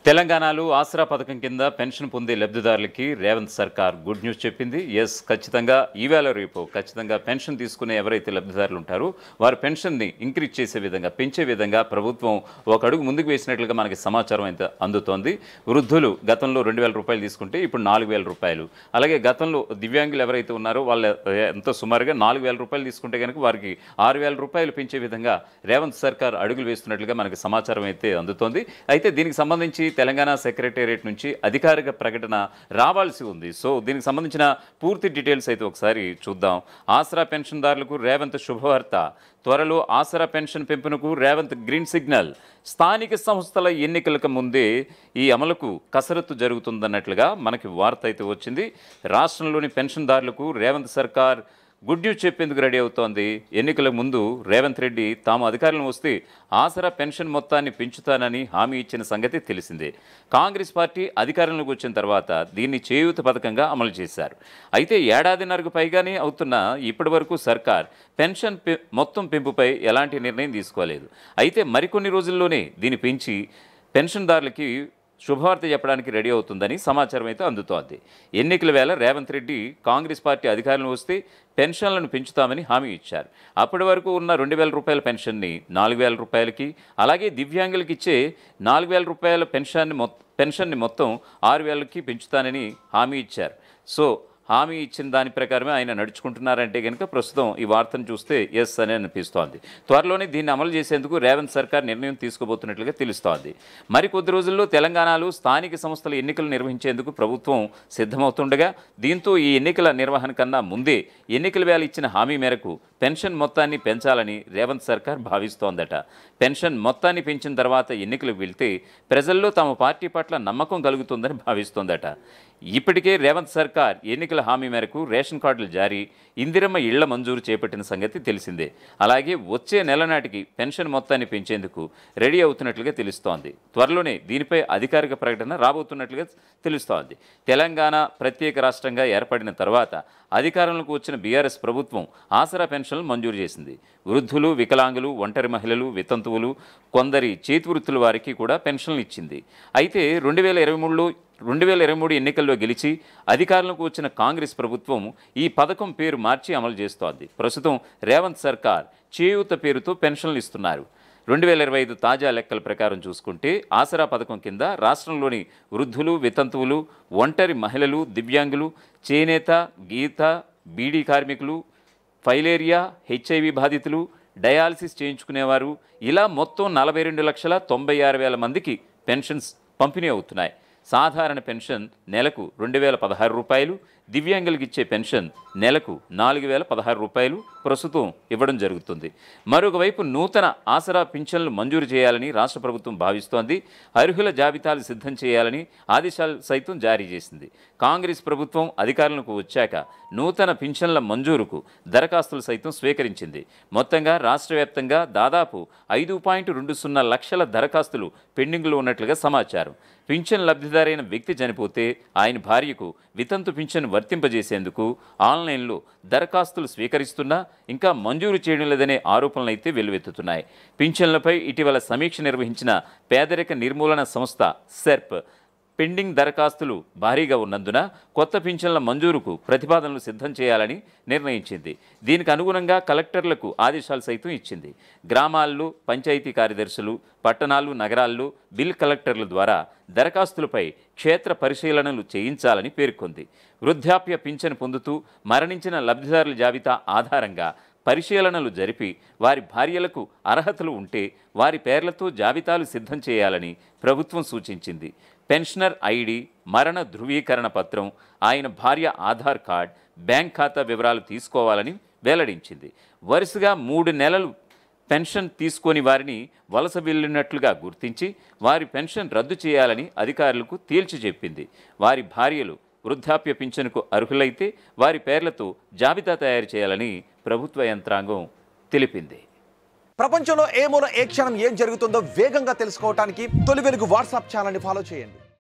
తెలంగాణలో ఆసరా పథకం కింద పెన్షన్ పొందే లబ్ధిదారులకి రేవంత్ సర్కార్ గుడ్ న్యూస్ చెప్పింది. ఖచ్చితంగా ఈవేళ రేపు ఖచ్చితంగా పెన్షన్ తీసుకునే ఎవరైతే లబ్ధిదారులు ఉంటారో వారి పెన్షన్ని ఇంక్రీజ్ చేసే విధంగా పెంచే విధంగా ప్రభుత్వం ఒక అడుగు ముందుకు వేసినట్లుగా మనకి సమాచారం అయితే అందుతోంది. వృద్ధులు గతంలో 2,000 రూపాయలు తీసుకుంటే ఇప్పుడు 4,000 రూపాయలు, అలాగే గతంలో దివ్యాంగులు ఎవరైతే ఉన్నారో వాళ్ళ ఎంతో సుమారుగా 4,000 రూపాయలు తీసుకుంటే కనుక వారికి 6,000 రూపాయలు పెంచే విధంగా రేవంత్ సర్కార్ అడుగులు వేస్తున్నట్లుగా మనకి సమాచారం అయితే అందుతోంది. అయితే దీనికి సంబంధించి తెలంగాణ సెక్రటేరియట్ నుంచి అధికారిక ప్రకటన రావాల్సి ఉంది. సో దీనికి సంబంధించిన పూర్తి డీటెయిల్స్ అయితే ఒకసారి చూద్దాం. ఆసరా పెన్షన్దారులకు రేవంత్ శుభవార్త. త్వరలో ఆసరా పెన్షన్ పెంపునకు రేవంత్ గ్రీన్ సిగ్నల్. స్థానిక సంస్థల ఎన్నికలకు ముందే ఈ అమలుకు కసరత్తు జరుగుతుందన్నట్లుగా మనకి వార్త అయితే వచ్చింది. రాష్ట్రంలోని పెన్షన్దారులకు రేవంత్ సర్కార్ గుడ్ న్యూస్ చెప్పేందుకు రెడీ అవుతోంది. ఎన్నికల ముందు రేవంత్ రెడ్డి తాము అధికారంలో వస్తే ఆసరా పెన్షన్ మొత్తాన్ని పెంచుతానని హామీ ఇచ్చిన సంగతి తెలిసిందే. కాంగ్రెస్ పార్టీ అధికారంలోకి వచ్చిన తర్వాత దీన్ని చేయూత పథకంగా అమలు చేశారు. అయితే ఏడాదిన్నరకు పైగానే అవుతున్న ఇప్పటి వరకు సర్కార్ పెన్షన్ మొత్తం పెంపుపై ఎలాంటి నిర్ణయం తీసుకోలేదు. అయితే మరికొన్ని రోజుల్లోనే దీన్ని పెంచి పెన్షన్దారులకి శుభవార్త చెప్పడానికి రెడీ అవుతుందని సమాచారం అయితే అందుతోంది. ఎన్నికల వేళ రేవంత్ రెడ్డి కాంగ్రెస్ పార్టీ అధికారంలో వస్తే పెన్షన్లను పెంచుతామని హామీ ఇచ్చారు. అప్పటి వరకు ఉన్న 2,000 రూపాయల పెన్షన్ని 4,000 రూపాయలకి, అలాగే దివ్యాంగులకి ఇచ్చే 4,000 రూపాయల పెన్షన్ని మొత్తం 6,000కి పెంచుతానని హామీ ఇచ్చారు. సో హామీ ఇచ్చిన దాని ప్రకారమే ఆయన నడుచుకుంటున్నారంటే కనుక ప్రస్తుతం ఈ వార్తను చూస్తే ఎస్ అని అనిపిస్తోంది. త్వరలోనే దీన్ని అమలు చేసేందుకు రేవంత్ సర్కార్ నిర్ణయం తీసుకోబోతున్నట్లుగా తెలుస్తోంది. మరికొద్ది రోజుల్లో తెలంగాణలో స్థానిక సంస్థల ఎన్నికలు నిర్వహించేందుకు ప్రభుత్వం సిద్ధమవుతుండగా, దీంతో ఈ ఎన్నికల నిర్వహణ కన్నా ముందే ఎన్నికల వేళ ఇచ్చిన హామీ మేరకు పెన్షన్ మొత్తాన్ని పెంచాలని రేవంత్ సర్కార్ భావిస్తోందట. పెన్షన్ మొత్తాన్ని పెంచిన తర్వాత ఎన్నికలకు వెళ్తే ప్రజల్లో తమ పార్టీ పట్ల నమ్మకం కలుగుతుందని భావిస్తోందట. ఇప్పటికే రేవంత్ సర్కార్ ఎన్నికల హామీ మేరకు రేషన్ కార్డులు జారీ, ఇందిరమ్మ ఇళ్ల మంజూరు చేపట్టిన సంగతి తెలిసిందే. అలాగే వచ్చే నెల నాటికి పెన్షన్ మొత్తాన్ని పెంచేందుకు రెడీ అవుతున్నట్లుగా తెలుస్తోంది. త్వరలోనే దీనిపై అధికారిక ప్రకటన రాబోతున్నట్లుగా తెలుస్తోంది. తెలంగాణ ప్రత్యేక రాష్ట్రంగా ఏర్పడిన తర్వాత అధికారంలోకి వచ్చిన బీఆర్ఎస్ ప్రభుత్వం ఆసరా పెన్షన్లు మంజూరు చేసింది. వృద్ధులు, వికలాంగులు, ఒంటరి మహిళలు, వితంతువులు, కొందరి చేతివృత్తుల వారికి కూడా పెన్షన్లు ఇచ్చింది. అయితే 2023 ఎన్నికల్లో గెలిచి అధికారంలోకి వచ్చిన కాంగ్రెస్ ప్రభుత్వం ఈ పథకం పేరు మార్చి అమలు చేస్తోంది. ప్రస్తుతం రేవంత్ సర్కార్ చేయూత పేరుతో పెన్షన్లు ఇస్తున్నారు. 2025 తాజా లెక్కల ప్రకారం చూసుకుంటే ఆసరా పథకం కింద రాష్ట్రంలోని వృద్ధులు, వితంతువులు, ఒంటరి మహిళలు, దివ్యాంగులు, చేనేత, గీత, బీడీ కార్మికులు, ఫైలేరియా, హెచ్ఐవి బాధితులు, డయాలసిస్ చేయించుకునేవారు, ఇలా మొత్తం 42,96,000 మందికి పెన్షన్స్ పంపిణీ అవుతున్నాయి. సాధారణ పెన్షన్ నెలకు 2,016 రూపాయలు, దివ్యాంగులకు ఇచ్చే పెన్షన్ నెలకు 4,016 రూపాయలు ప్రస్తుతం ఇవ్వడం జరుగుతుంది. మరొకవైపు నూతన ఆసరా పింఛన్లు మంజూరు చేయాలని రాష్ట్ర ప్రభుత్వం భావిస్తోంది. అర్హుల జాబితాలు సిద్ధం చేయాలని ఆదేశాలు సైతం జారీ చేసింది. కాంగ్రెస్ ప్రభుత్వం అధికారంలోకి వచ్చాక నూతన పింఛన్ల మంజూరుకు దరఖాస్తులు సైతం స్వీకరించింది. మొత్తంగా రాష్ట్ర వ్యాప్తంగా దాదాపు 5.20 లక్షల దరఖాస్తులు పెండింగ్లో ఉన్నట్లుగా సమాచారం. పింఛన్ లబ్ధిదారైన వ్యక్తి చనిపోతే ఆయన భార్యకు వితంతు పింఛన్ వర్తింపజేసేందుకు ఆన్లైన్లో దరఖాస్తులు స్వీకరిస్తున్నా ఇంకా మంజూరు చేయడం లేదనే ఆరోపణలు అయితే వెల్లువెత్తుతున్నాయి. పింఛన్లపై ఇటీవల సమీక్ష నిర్వహించిన పేదరిక నిర్మూలన సంస్థ సెర్ప్ పెండింగ్ దరఖాస్తులు భారీగా ఉన్నందున కొత్త పింఛన్ల మంజూరుకు ప్రతిపాదనలు సిద్ధం చేయాలని నిర్ణయించింది. దీనికి అనుగుణంగా కలెక్టర్లకు ఆదేశాలు సైతం ఇచ్చింది. గ్రామాల్లో పంచాయతీ కార్యదర్శులు, పట్టణాలు, నగరాల్లో బిల్ కలెక్టర్ల ద్వారా దరఖాస్తులపై క్షేత్ర పరిశీలనలు చేయించాలని పేర్కొంది. వృద్ధాప్య పింఛను పొందుతూ మరణించిన లబ్ధిదారుల జాబితా ఆధారంగా పరిశీలనలు జరిపి వారి భార్యలకు అర్హతలు ఉంటే వారి పేర్లతో జాబితాలు సిద్ధం చేయాలని ప్రభుత్వం సూచించింది. పెన్షనర్ ఐడి, మరణ ధృవీకరణ పత్రం, ఆయన భార్య ఆధార్ కార్డ్, బ్యాంక్ ఖాతా వివరాలు తీసుకోవాలని వెల్లడించింది. వరుసగా 3 నెలలు పెన్షన్ తీసుకొని వారిని వలస వెళ్ళినట్లుగా గుర్తించి వారి పెన్షన్ రద్దు చేయాలని అధికారులకు తేల్చి చెప్పింది. వారి భార్యలు వృద్ధాప్య పింఛనుకు అర్హులైతే వారి పేర్లతో జాబితా తయారు చేయాలని ప్రభుత్వ యంత్రాంగం తెలిపింది. ప్రపంచంలో ఏ మూల ఏ క్షణం ఏం జరుగుతుందో వేగంగా తెలుసుకోవడానికి తొలి వెలుగు వాట్సాప్ ఛానల్ని ఫాలో చేయండి.